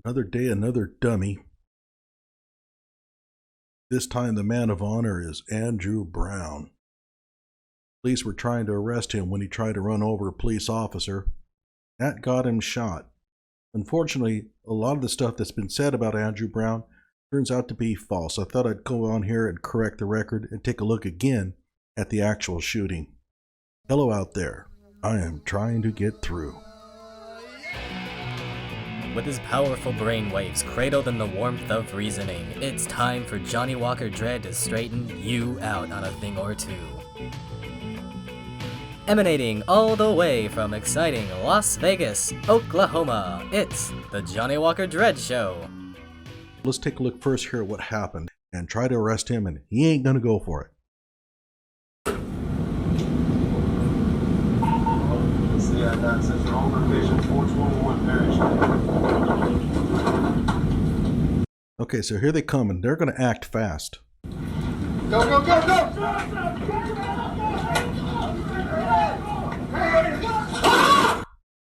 Another day, another dummy. This time the man of honor is Andrew Brown. Police were trying to arrest him when he tried to run over a police officer. That got him shot. Unfortunately, a lot of the stuff that's been said about Andrew Brown turns out to be false. I thought I'd go on here and correct the record and take a look again at the actual shooting. Hello out there. I am trying to get through. With his powerful brainwaves cradled in the warmth of reasoning, it's time for Johnnie Walker Dread to straighten you out on a thing or two. Emanating all the way from exciting Las Vegas, Oklahoma, it's the Johnnie Walker Dread Show. Let's take a look first here at what happened and try to arrest him, and he ain't gonna go for it. Okay, so here they come, and they're gonna act fast. Go, go, go, go!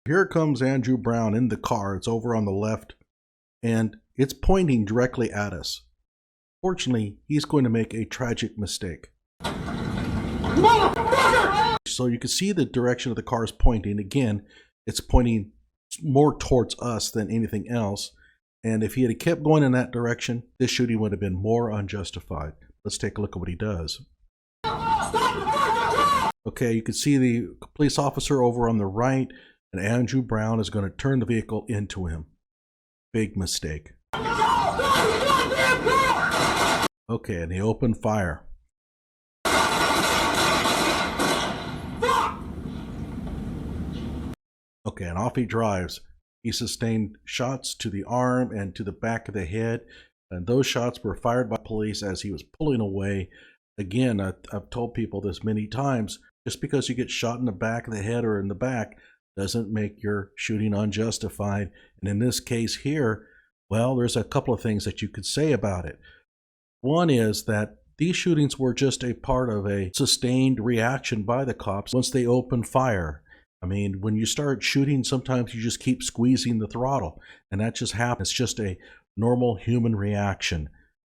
Here comes Andrew Brown in the car. It's over on the left, and it's pointing directly at us. Fortunately, he's going to make a tragic mistake. So you can see the direction of the car is pointing. Again, it's pointing more towards us than anything else. And if he had kept going in that direction, this shooting would have been more unjustified. Let's take a look at what he does. Okay, you can see the police officer over on the right, and Andrew Brown is going to turn the vehicle into him. Big mistake. Okay, and he opened fire. Okay, and off he drives. He sustained shots to the arm and to the back of the head, and those shots were fired by police as he was pulling away. Again, I've told people this many times, just because you get shot in the back of the head or in the back doesn't make your shooting unjustified. And in this case here, well, there's a couple of things that you could say about it. One is that these shootings were just a part of a sustained reaction by the cops once they opened fire. I mean, when you start shooting, sometimes you just keep squeezing the throttle, and that just happens. It's just a normal human reaction.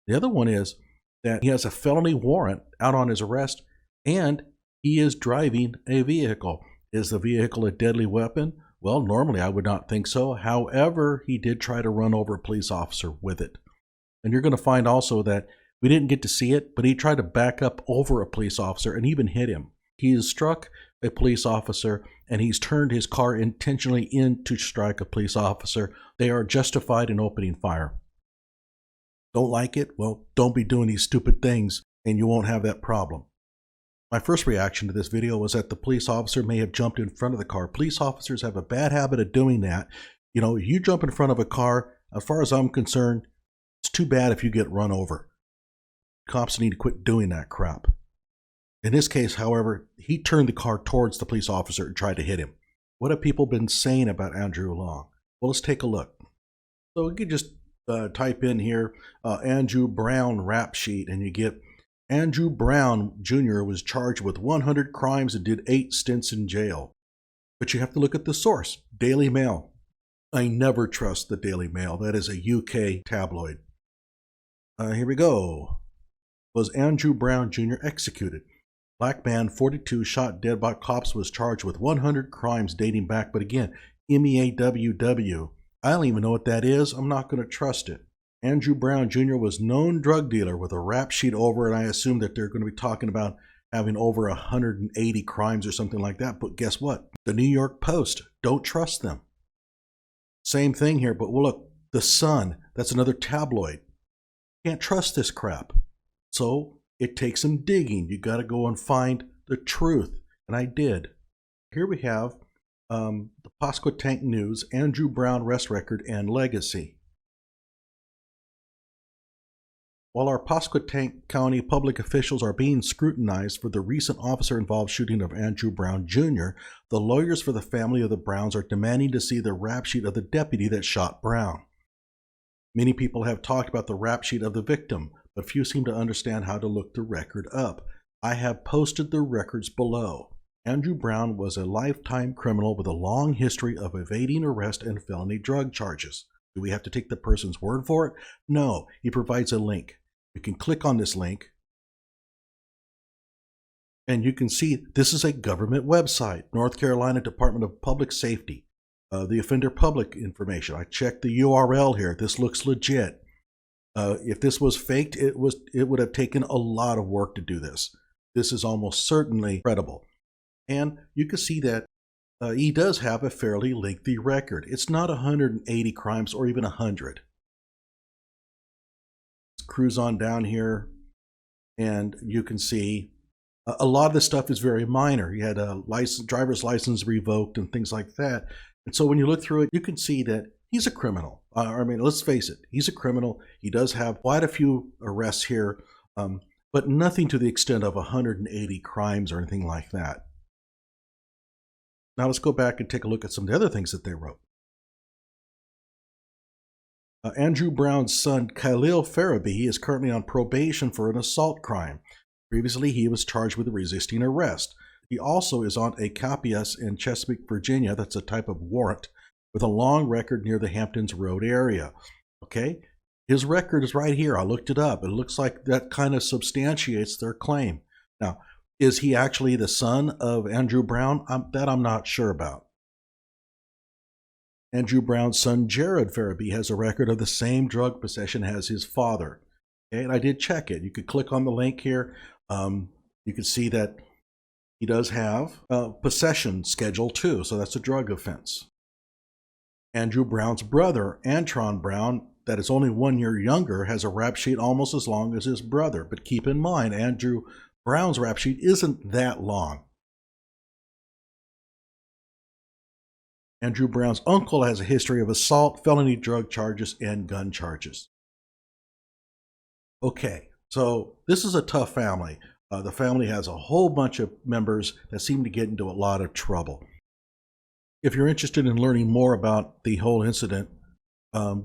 The other one is that he has a felony warrant out on his arrest, and he is driving a vehicle. Is the vehicle a deadly weapon? Well, normally I would not think so. However, he did try to run over a police officer with it. And you're going to find also that we didn't get to see it, but he tried to back up over a police officer and even hit him. He has struck a police officer, and he's turned his car intentionally in to strike a police officer. They are justified in opening fire. Don't like it? Well, don't be doing these stupid things, and you won't have that problem. My first reaction to this video was that the police officer may have jumped in front of the car. Police officers have a bad habit of doing that. You know, you jump in front of a car, as far as I'm concerned, it's too bad if you get run over. Cops need to quit doing that crap. In this case, however, he turned the car towards the police officer and tried to hit him. What have people been saying about Andrew Long? Well, let's take a look. So you can just type in here, Andrew Brown rap sheet, and you get Andrew Brown Jr. was charged with 100 crimes and did 8 stints in jail. But you have to look at the source, Daily Mail. I never trust the Daily Mail. That is a UK tabloid. Here we go. Was Andrew Brown Jr. executed? Black man, 42, shot dead by cops, was charged with 100 crimes dating back, but again, MEAWW. I don't even know what that is. I'm not going to trust it. Andrew Brown Jr. was known drug dealer with a rap sheet over, and I assume that they're going to be talking about having over 180 crimes or something like that. But guess what? The New York Post, don't trust them. Same thing here, but well, look, The Sun, that's another tabloid. Can't trust this crap. So it takes some digging. You got to go and find the truth, and I did. Here we have the Pasquotank News, Andrew Brown arrest record and legacy. While our Pasquotank County public officials are being scrutinized for the recent officer-involved shooting of Andrew Brown Jr., the lawyers for the family of the Browns are demanding to see the rap sheet of the deputy that shot Brown. Many people have talked about the rap sheet of the victim, but few seem to understand how to look the record up. I have posted the records below. Andrew Brown was a lifetime criminal with a long history of evading arrest and felony drug charges. Do we have to take the person's word for it? No, he provides a link. You can click on this link and you can see this is a government website, North Carolina Department of Public Safety, the offender public information. I checked the URL here. This looks legit. If this was faked, it would have taken a lot of work to do this. This is almost certainly credible. And you can see that he does have a fairly lengthy record. It's not 180 crimes or even 100. Let's cruise on down here and you can see a lot of this stuff is very minor. He had a driver's license revoked and things like that. And so when you look through it, you can see that he's a criminal. I mean, let's face it, he's a criminal. He does have quite a few arrests here, but nothing to the extent of 180 crimes or anything like that. Now let's go back and take a look at some of the other things that they wrote. Andrew Brown's son, Khalil Farabee, is currently on probation for an assault crime. Previously, he was charged with resisting arrest. He also is on a capias in Chesapeake, Virginia. That's a type of warrant with a long record near the Hamptons Road area. Okay, his record is right here. I looked it up. It looks like that kind of substantiates their claim. Now, is he actually the son of Andrew Brown? That I'm not sure about. Andrew Brown's son, Jared Farabee, has a record of the same drug possession as his father. Okay, and I did check it. You could click on the link here. You can see that he does have possession Schedule 2, so that's a drug offense. Andrew Brown's brother, Antron Brown, that is only 1 year younger, has a rap sheet almost as long as his brother. But keep in mind, Andrew Brown's rap sheet isn't that long. Andrew Brown's uncle has a history of assault, felony drug charges, and gun charges. Okay, so this is a tough family. The family has a whole bunch of members that seem to get into a lot of trouble. If you're interested in learning more about the whole incident,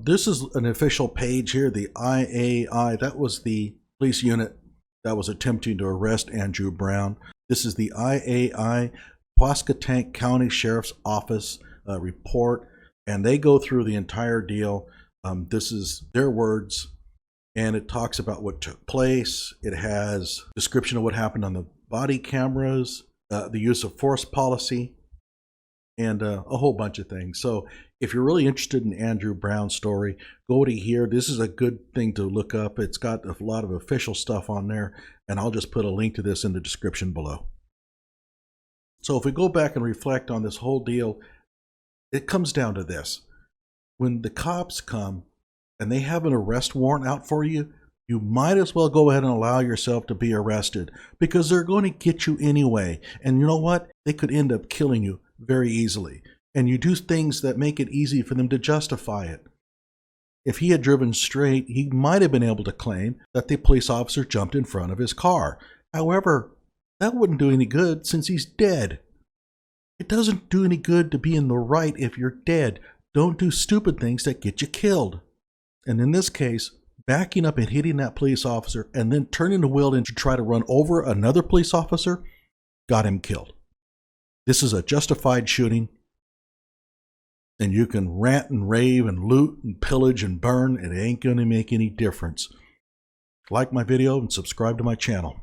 this is an official page here, the IAI. That was the police unit that was attempting to arrest Andrew Brown. This is the IAI, Pasquotank County Sheriff's Office report, and they go through the entire deal. This is their words. And it talks about what took place. It has a description of what happened on the body cameras, the use of force policy, and a whole bunch of things. So if you're really interested in Andrew Brown's story, go to here. This is a good thing to look up. It's got a lot of official stuff on there, and I'll just put a link to this in the description below. So if we go back and reflect on this whole deal, it comes down to this. When the cops come, and they have an arrest warrant out for you, you might as well go ahead and allow yourself to be arrested because they're going to get you anyway. And you know what? They could end up killing you very easily. And you do things that make it easy for them to justify it. If he had driven straight, he might have been able to claim that the police officer jumped in front of his car. However, that wouldn't do any good since he's dead. It doesn't do any good to be in the right if you're dead. Don't do stupid things that get you killed. And in this case, backing up and hitting that police officer and then turning the wheel in to try to run over another police officer got him killed. This is a justified shooting. And you can rant and rave and loot and pillage and burn, and it ain't going to make any difference. Like my video and subscribe to my channel.